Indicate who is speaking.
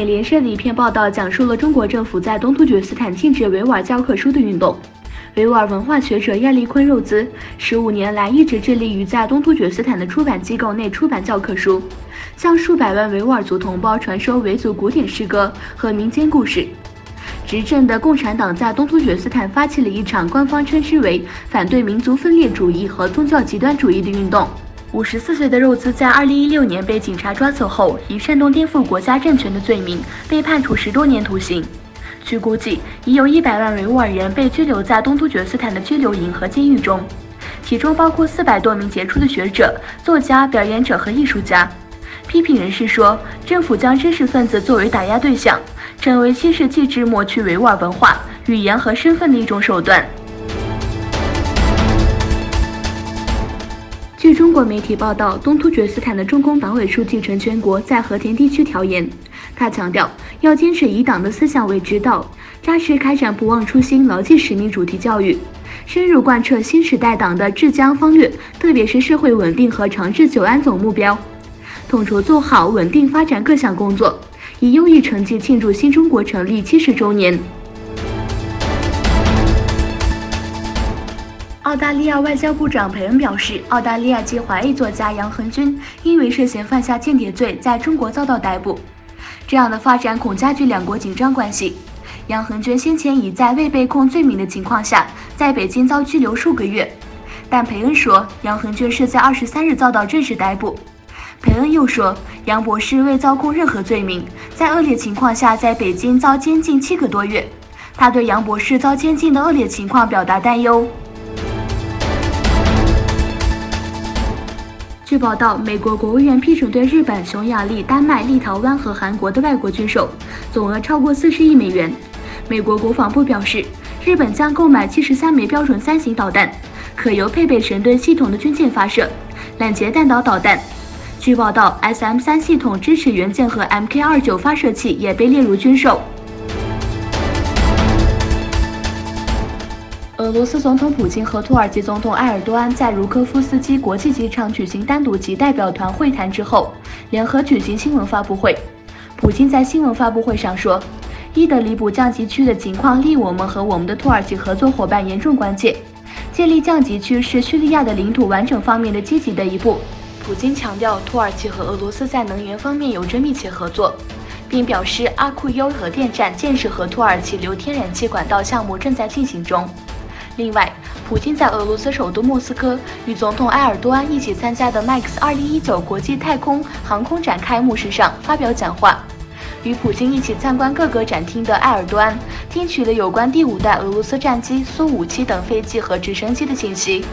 Speaker 1: 美联社的一篇报道讲述了中国政府在东突厥斯坦禁止维吾尔教科书的运动。维吾尔文化学者亚历坤肉兹15年来一直致力于在东突厥斯坦的出版机构内出版教科书，向数百万维吾尔族同胞传授维族古典诗歌和民间故事。执政的共产党在东突厥斯坦发起了一场官方称之为反对民族分裂主义和宗教极端主义的运动。54岁的肉兹在2016年被警察抓走后，以煽动颠覆国家政权的罪名被判处10多年徒刑。据估计，已有100万维吾尔人被拘留在东突厥斯坦的拘留营和监狱中，其中包括400多名杰出的学者、作家、表演者和艺术家。批评人士说，政府将知识分子作为打压对象，成为7世纪至抹去维吾尔文化、语言和身份的一种手段。据中国媒体报道，东突厥斯坦的中共党委书记陈全国在和田地区调研，他强调要坚持以党的思想为指导，扎实开展不忘初心、牢记使命主题教育，深入贯彻新时代党的治疆方略，特别是社会稳定和长治久安总目标，统筹做好稳定发展各项工作，以优异成绩庆祝新中国成立70周年。澳大利亚外交部长佩恩表示，澳大利亚籍华裔作家杨恒军因为涉嫌犯下间谍罪，在中国遭到逮捕。这样的发展恐加剧两国紧张关系。杨恒军先前已在未被控罪名的情况下，在北京遭拘留数个月，但佩恩说，杨恒军是在23日遭到正式逮捕。佩恩又说，杨博士未遭控任何罪名，在恶劣情况下在北京遭监禁7个多月。他对杨博士遭监禁的恶劣情况表达担忧。据报道，美国国务院批准对日本、匈牙利、丹麦、立陶宛和韩国的外国军售，总额超过40亿美元。美国国防部表示，日本将购买73枚标准3型导弹，可由配备神盾系统的军舰发射，拦截弹道导弹。据报道 ，SM-3 系统支持元件和 Mk29 发射器也被列入军售。俄罗斯总统普京和土耳其总统埃尔多安在茹科夫斯基国际机场举行单独及代表团会谈之后，联合举行新闻发布会。普京在新闻发布会上说，伊德利卜降级区的情况令我们和我们的土耳其合作伙伴严重关切。建立降级区是叙利亚的领土完整方面的积极的一步。普京强调，土耳其和俄罗斯在能源方面有着密切合作，并表示阿库尤核电站建设和土耳其流天然气管道项目正在进行中。另外，普京在俄罗斯首都莫斯科与总统埃尔多安一起参加的 MAX 2019国际太空航空展开幕式上发表讲话。与普京一起参观各个展厅的埃尔多安听取了有关第5代俄罗斯战机苏57等飞机和直升机的信息。